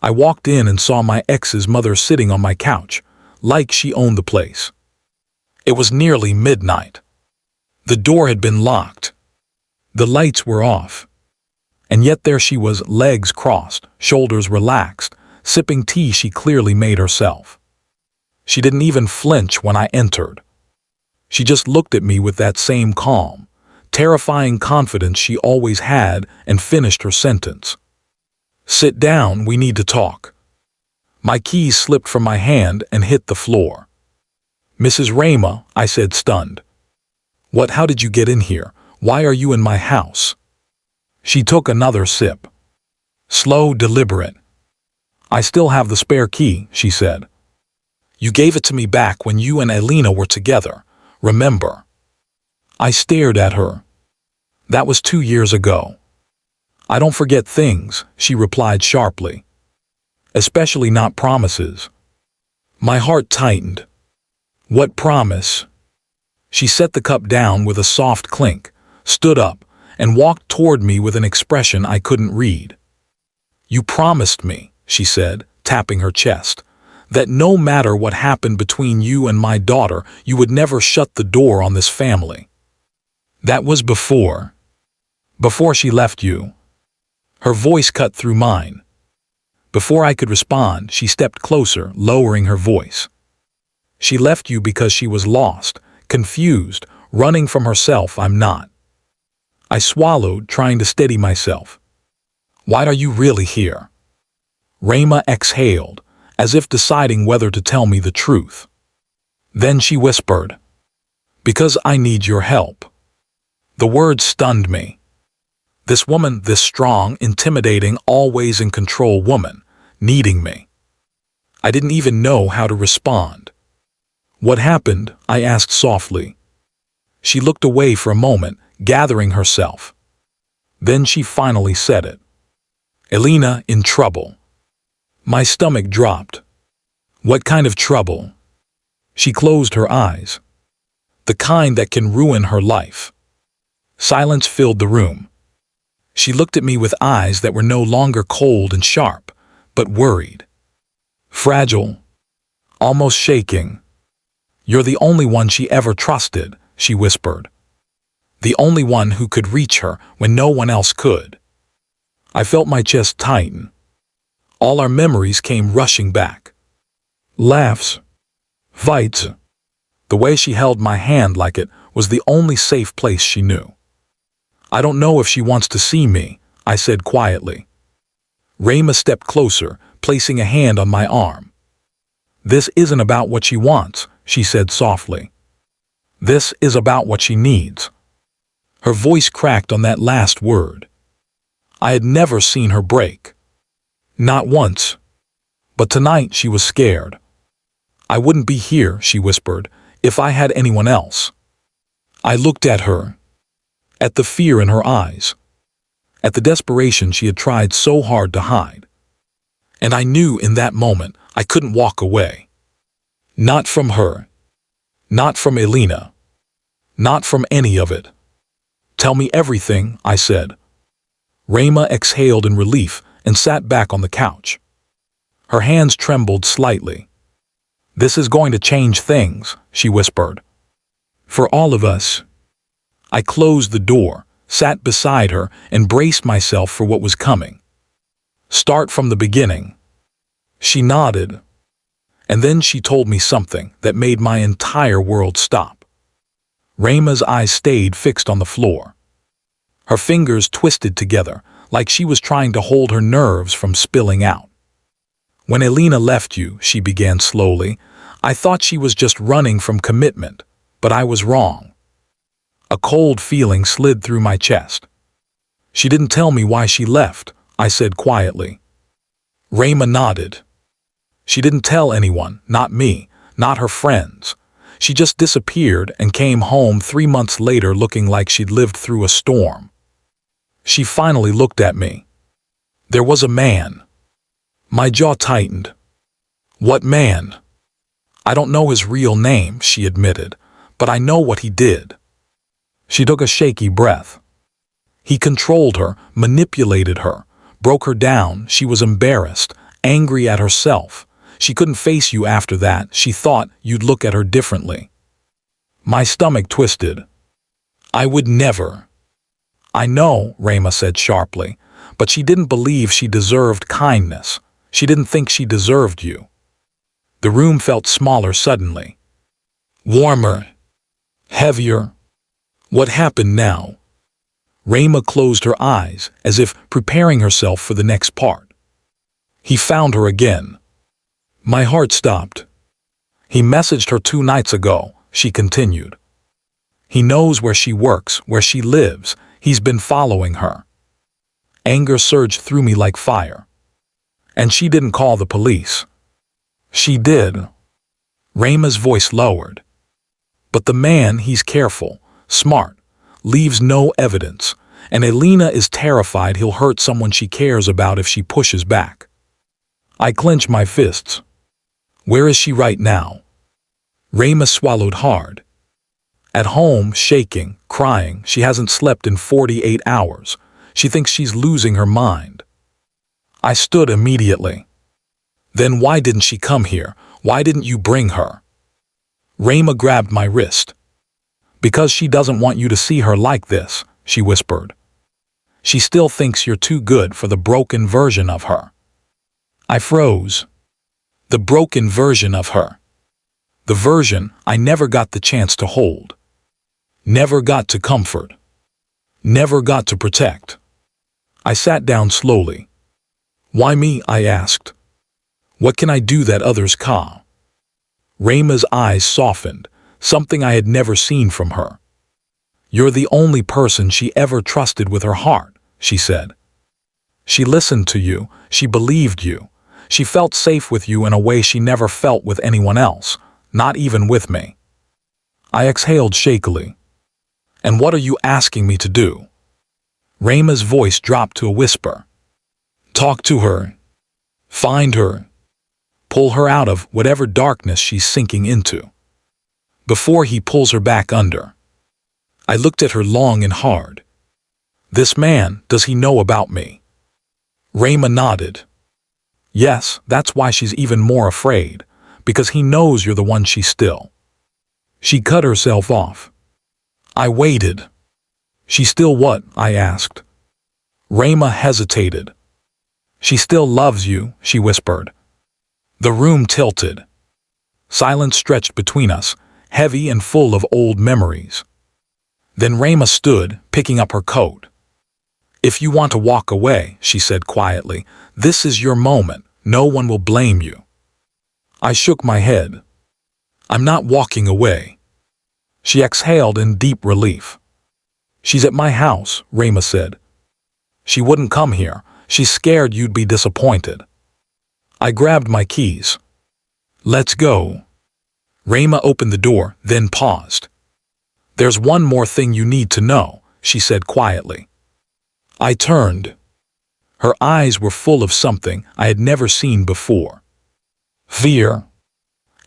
I walked in and saw my ex's mother sitting on my couch, like she owned the place. It was nearly midnight. The door had been locked. The lights were off. And yet there she was, legs crossed, shoulders relaxed, sipping tea she clearly made herself. She didn't even flinch when I entered. She just looked at me with that same calm, terrifying confidence she always had, and finished her sentence. "Sit down, we need to talk." My keys slipped from my hand and hit the floor. "Mrs. Rama," I said, stunned. "What? How did you get in here? Why are you in my house?" She took another sip. Slow, deliberate. "I still have the spare key," she said. "You gave it to me back when you and Elena were together, remember?" I stared at her. "That was 2 years ago." "I don't forget things," she replied sharply. "Especially not promises." My heart tightened. "What promise?" She set the cup down with a soft clink, stood up, and walked toward me with an expression I couldn't read. "You promised me," she said, tapping her chest, "that no matter what happened between you and my daughter, you would never shut the door on this family. That was before she left you." Her voice cut through mine. Before I could respond, she stepped closer, lowering her voice. "She left you because she was lost, confused, running from herself. I'm not." I swallowed, trying to steady myself. "Why are you really here?" Rama exhaled, as if deciding whether to tell me the truth. Then she whispered, "Because I need your help." The words stunned me. This woman, this strong, intimidating, always in control woman, needing me. I didn't even know how to respond. "What happened?" I asked softly. She looked away for a moment, gathering herself. Then she finally said it. "Elena in trouble." My stomach dropped. "What kind of trouble?" She closed her eyes. "The kind that can ruin her life." Silence filled the room. She looked at me with eyes that were no longer cold and sharp, but worried. Fragile. Almost shaking. "You're the only one she ever trusted," she whispered. "The only one who could reach her when no one else could." I felt my chest tighten. All our memories came rushing back. Laughs. Fights. The way she held my hand like it was the only safe place she knew. "I don't know if she wants to see me," I said quietly. Rama stepped closer, placing a hand on my arm. "This isn't about what she wants," she said softly. "This is about what she needs." Her voice cracked on that last word. I had never seen her break. Not once. But tonight she was scared. "I wouldn't be here," she whispered, "if I had anyone else." I looked at her. At the fear in her eyes. At the desperation she had tried so hard to hide. And I knew in that moment I couldn't walk away. Not from her. Not from Elena. Not from any of it. "Tell me everything," I said. Rama exhaled in relief and sat back on the couch. Her hands trembled slightly. "This is going to change things," she whispered. "For all of us." I closed the door, sat beside her, and braced myself for what was coming. "Start from the beginning." She nodded. And then she told me something that made my entire world stop. Rama's eyes stayed fixed on the floor. Her fingers twisted together, like she was trying to hold her nerves from spilling out. "When Elena left you," she began slowly, "I thought she was just running from commitment, but I was wrong." A cold feeling slid through my chest. "She didn't tell me why she left," I said quietly. Rama nodded. "She didn't tell anyone, not me, not her friends. She just disappeared and came home 3 months later looking like she'd lived through a storm." She finally looked at me. "There was a man." My jaw tightened. "What man?" "I don't know his real name," she admitted, "but I know what he did." She took a shaky breath. "He controlled her, manipulated her, broke her down. She was embarrassed, angry at herself. She couldn't face you after that. She thought you'd look at her differently. My stomach twisted. I would never. I know, Rayma said sharply, but she didn't believe she deserved kindness. She didn't think she deserved you. The room felt smaller suddenly. Warmer. Heavier. What happened now? Rayma closed her eyes, as if preparing herself for the next part. He found her again. My heart stopped. He messaged her 2 nights ago, she continued. He knows where she works, where she lives. He's been following her. Anger surged through me like fire. And she didn't call the police. She did. Rayma's voice lowered. But the man, he's careful, smart, leaves no evidence, and Elena is terrified he'll hurt someone she cares about if she pushes back. I clench my fists. Where is she right now? Rayma swallowed hard. At home, shaking, crying. She hasn't slept in 48 hours. She thinks she's losing her mind. I stood immediately. Then why didn't she come here? Why didn't you bring her? Rayma grabbed my wrist. Because she doesn't want you to see her like this, she whispered. She still thinks you're too good for the broken version of her. I froze. The broken version of her. The version I never got the chance to hold. Never got to comfort. Never got to protect. I sat down slowly. Why me? I asked. What can I do that others can't? Rayma's eyes softened, something I had never seen from her. You're the only person she ever trusted with her heart, she said. She listened to you, she believed you. She felt safe with you in a way she never felt with anyone else, not even with me. I exhaled shakily. And what are you asking me to do? Rayma's voice dropped to a whisper. Talk to her. Find her. Pull her out of whatever darkness she's sinking into. Before he pulls her back under. I looked at her long and hard. This man, does he know about me? Rayma nodded. Yes, that's why she's even more afraid, because he knows you're the one she's still. She cut herself off. I waited. She still what? I asked. Rayma hesitated. She still loves you, she whispered. The room tilted. Silence stretched between us, heavy and full of old memories. Then Rayma stood, picking up her coat. If you want to walk away, she said quietly, this is your moment. No one will blame you. I shook my head. I'm not walking away. She exhaled in deep relief. She's at my house, Rayma said. She wouldn't come here. She's scared you'd be disappointed. I grabbed my keys. Let's go. Rayma opened the door, then paused. There's one more thing you need to know, she said quietly. I turned. Her eyes were full of something I had never seen before. Fear.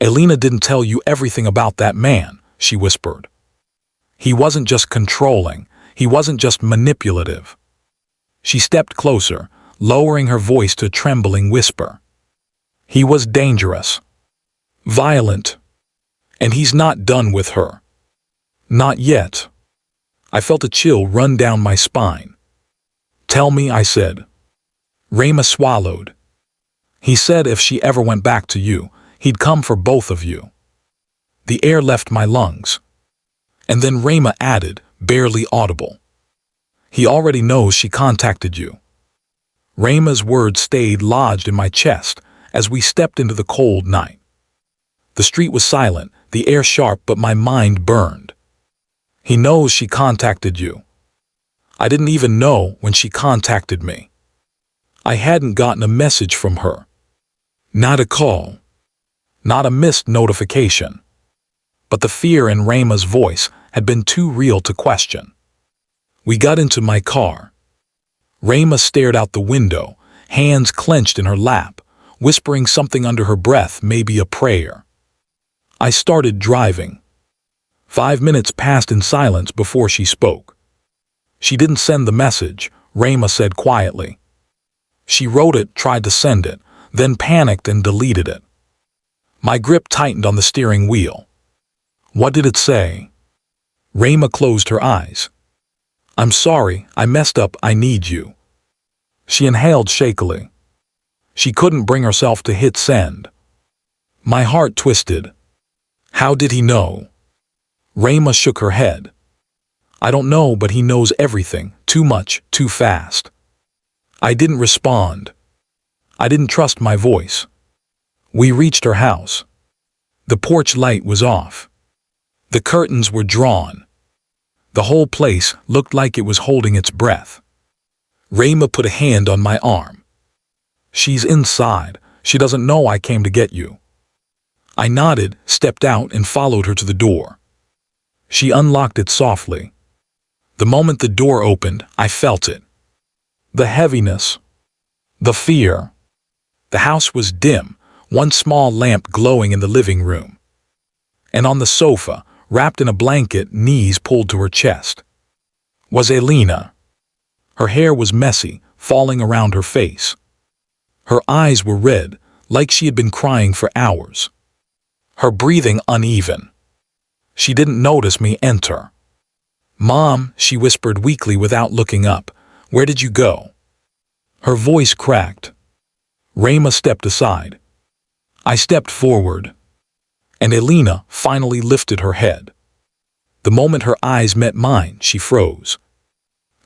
Elena didn't tell you everything about that man, she whispered. He wasn't just controlling, he wasn't just manipulative. She stepped closer, lowering her voice to a trembling whisper. He was dangerous. Violent. And he's not done with her. Not yet. I felt a chill run down my spine. Tell me, I said. Rayma swallowed. He said if she ever went back to you, he'd come for both of you. The air left my lungs. And then Rayma added, barely audible. He already knows she contacted you. Rayma's words stayed lodged in my chest as we stepped into the cold night. The street was silent, the air sharp, but my mind burned. He knows she contacted you. I didn't even know when she contacted me. I hadn't gotten a message from her. Not a call. Not a missed notification. But the fear in Rayma's voice had been too real to question. We got into my car. Rayma stared out the window, hands clenched in her lap, whispering something under her breath, maybe a prayer. I started driving. 5 minutes passed in silence before she spoke. She didn't send the message, Rayma said quietly. She wrote it, tried to send it, then panicked and deleted it. My grip tightened on the steering wheel. What did it say? Rayma closed her eyes. I'm sorry, I messed up, I need you. She inhaled shakily. She couldn't bring herself to hit send. My heart twisted. How did he know? Rayma shook her head. I don't know, but he knows everything, too much, too fast. I didn't respond. I didn't trust my voice. We reached her house. The porch light was off. The curtains were drawn. The whole place looked like it was holding its breath. Rayma put a hand on my arm. She's inside. She doesn't know I came to get you. I nodded, stepped out, and followed her to the door. She unlocked it softly. The moment the door opened, I felt it. The heaviness. The fear. The house was dim, one small lamp glowing in the living room. And on the sofa, wrapped in a blanket, knees pulled to her chest, was Elena. Her hair was messy, falling around her face. Her eyes were red, like she had been crying for hours. Her breathing uneven. She didn't notice me enter. Mom, she whispered weakly without looking up. Where did you go? Her voice cracked. Rayma stepped aside. I stepped forward. And Elena finally lifted her head. The moment her eyes met mine, she froze.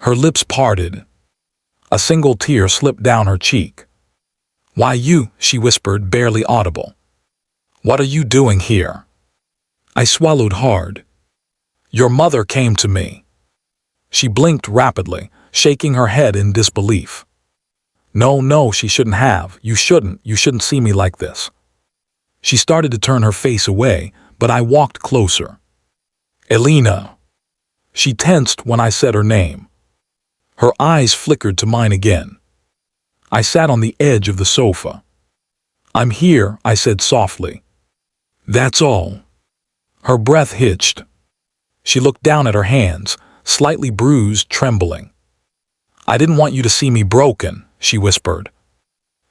Her lips parted. A single tear slipped down her cheek. Why you, she whispered, barely audible. What are you doing here? I swallowed hard. Your mother came to me. She blinked rapidly, shaking her head in disbelief. No, she shouldn't have. You shouldn't see me like this. She started to turn her face away, but I walked closer. Elena. She tensed when I said her name. Her eyes flickered to mine again. I sat on the edge of the sofa. I'm here, I said softly. That's all. Her breath hitched. She looked down at her hands, slightly bruised, trembling. I didn't want you to see me broken, she whispered.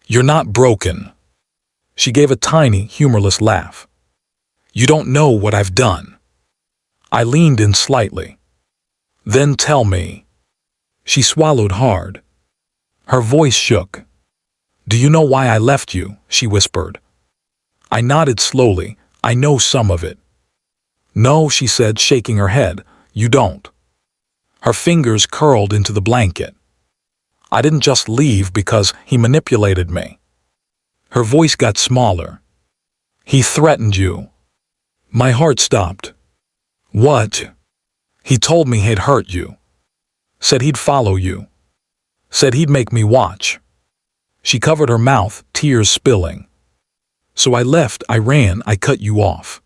You're not broken. She gave a tiny, humorless laugh. You don't know what I've done. I leaned in slightly. Then tell me. She swallowed hard. Her voice shook. Do you know why I left you? She whispered. I nodded slowly. I know some of it. No, she said, shaking her head. You don't. Her fingers curled into the blanket. I didn't just leave because he manipulated me. Her voice got smaller. He threatened you. My heart stopped. What? He told me he'd hurt you. Said he'd follow you. Said he'd make me watch. She covered her mouth, tears spilling. So I left, I ran, I cut you off.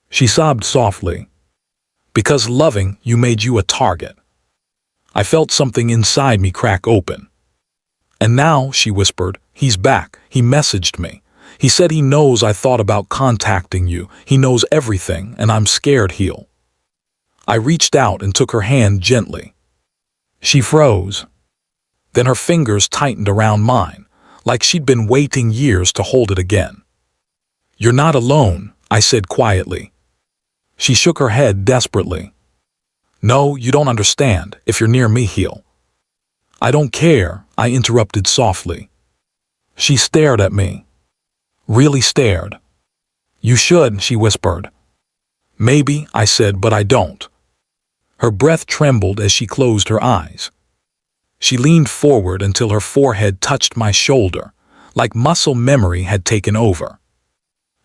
She sobbed softly. Because loving you made you a target. I felt something inside me crack open. And now, she whispered, he's back. He messaged me. He said he knows I thought about contacting you. He knows everything, and I'm scared he'll. I reached out and took her hand gently. She froze. Then her fingers tightened around mine, like she'd been waiting years to hold it again. You're not alone, I said quietly. She shook her head desperately. No, you don't understand. If you're near me, he'll. I don't care, I interrupted softly. She stared at me. Really stared. You should, she whispered. Maybe, I said, but I don't. Her breath trembled as she closed her eyes. She leaned forward until her forehead touched my shoulder, like muscle memory had taken over.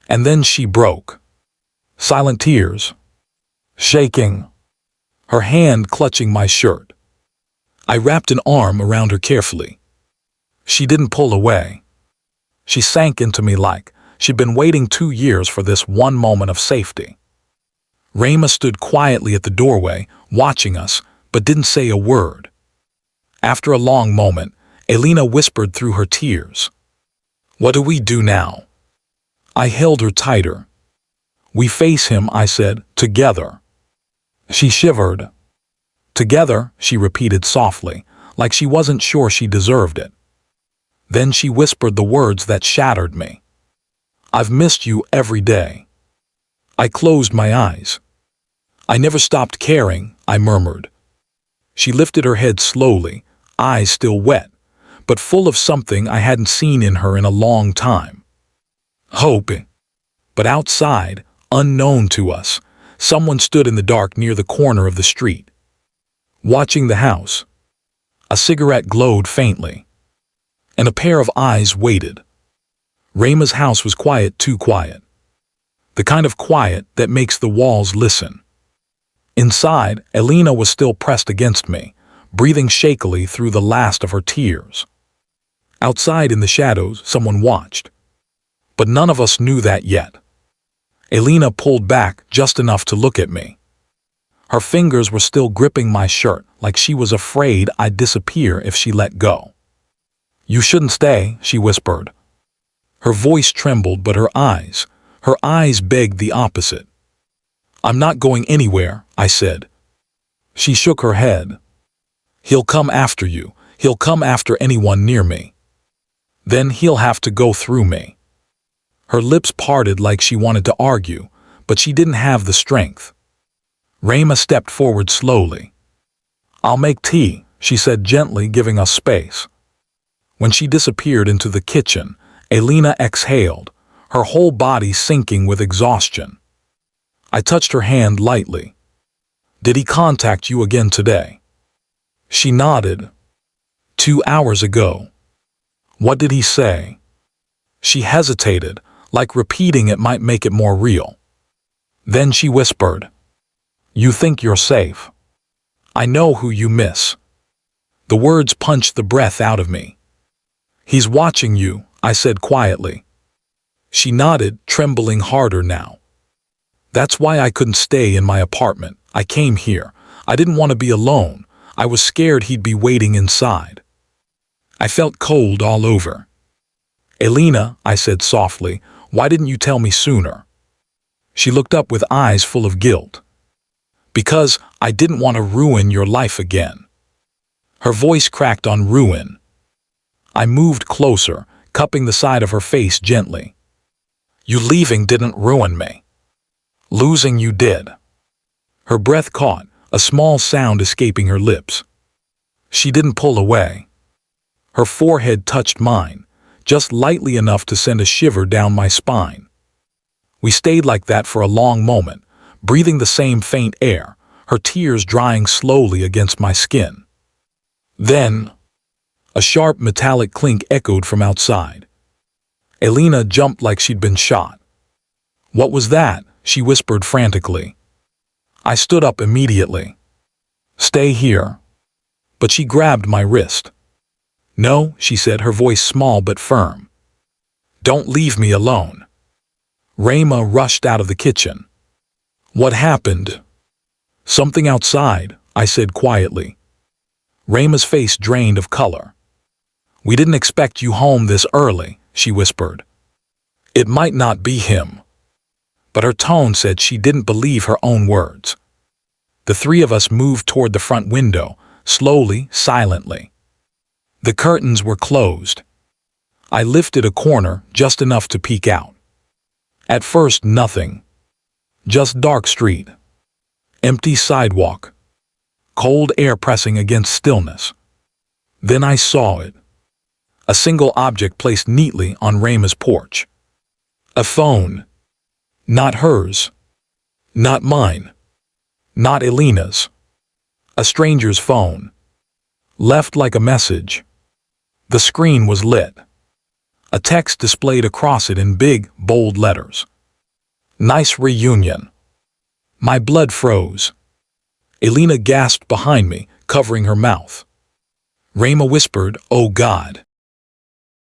And then she broke. Silent tears. Shaking. Her hand clutching my shirt. I wrapped an arm around her carefully. She didn't pull away. She sank into me like she'd been waiting 2 years for this one moment of safety. Rayma stood quietly at the doorway, watching us, but didn't say a word. After a long moment, Elena whispered through her tears. What do we do now? I held her tighter. We face him, I said, together. She shivered. Together, she repeated softly, like she wasn't sure she deserved it. Then she whispered the words that shattered me. "I've missed you every day." I closed my eyes. "I never stopped caring," I murmured. She lifted her head slowly, eyes still wet, but full of something I hadn't seen in her in a long time. Hope. But outside, unknown to us, someone stood in the dark near the corner of the street, watching the house. A cigarette glowed faintly, and a pair of eyes waited. Rayma's house was quiet, too quiet. The kind of quiet that makes the walls listen. Inside, Elena was still pressed against me, breathing shakily through the last of her tears. Outside in the shadows, someone watched. But none of us knew that yet. Elena pulled back just enough to look at me. Her fingers were still gripping my shirt, like she was afraid I'd disappear if she let go. "You shouldn't stay," she whispered. Her voice trembled, but her eyes begged the opposite. "I'm not going anywhere," I said. She shook her head. "He'll come after you. He'll come after anyone near me. Then he'll have to go through me." Her lips parted like she wanted to argue, but she didn't have the strength. Rayma stepped forward slowly. "I'll make tea," she said gently, giving us space. When she disappeared into the kitchen, Elena exhaled, her whole body sinking with exhaustion. I touched her hand lightly. "Did he contact you again today?" She nodded. 2 hours ago." "What did he say?" She hesitated, like repeating it might make it more real. Then she whispered, "You think you're safe. I know who you miss." The words punched the breath out of me. "He's watching you," I said quietly. She nodded, trembling harder now. "That's why I couldn't stay in my apartment. I came here. I didn't want to be alone. I was scared he'd be waiting inside." I felt cold all over. "Elena," I said softly, "why didn't you tell me sooner?" She looked up with eyes full of guilt. "Because I didn't want to ruin your life again." Her voice cracked on ruin. I moved closer, cupping the side of her face gently. "You leaving didn't ruin me. Losing you did." Her breath caught, a small sound escaping her lips. She didn't pull away. Her forehead touched mine, just lightly enough to send a shiver down my spine. We stayed like that for a long moment, breathing the same faint air, her tears drying slowly against my skin. Then, a sharp metallic clink echoed from outside. Elena jumped like she'd been shot. "What was that?" she whispered frantically. I stood up immediately. "Stay here." But she grabbed my wrist. "No," she said, her voice small but firm. "Don't leave me alone." Rayma rushed out of the kitchen. "What happened?" "Something outside," I said quietly. Rayma's face drained of color. "We didn't expect you home this early," she whispered. "It might not be him." But her tone said she didn't believe her own words. The three of us moved toward the front window, slowly, silently. The curtains were closed. I lifted a corner just enough to peek out. At first, nothing. Just dark street. Empty sidewalk. Cold air pressing against stillness. Then I saw it. A single object placed neatly on Rayma's porch. A phone. Not hers. Not mine. Not Elena's. A stranger's phone. Left like a message. The screen was lit. A text displayed across it in big, bold letters. "Nice reunion." My blood froze. Elena gasped behind me, covering her mouth. Rayma whispered, "Oh God."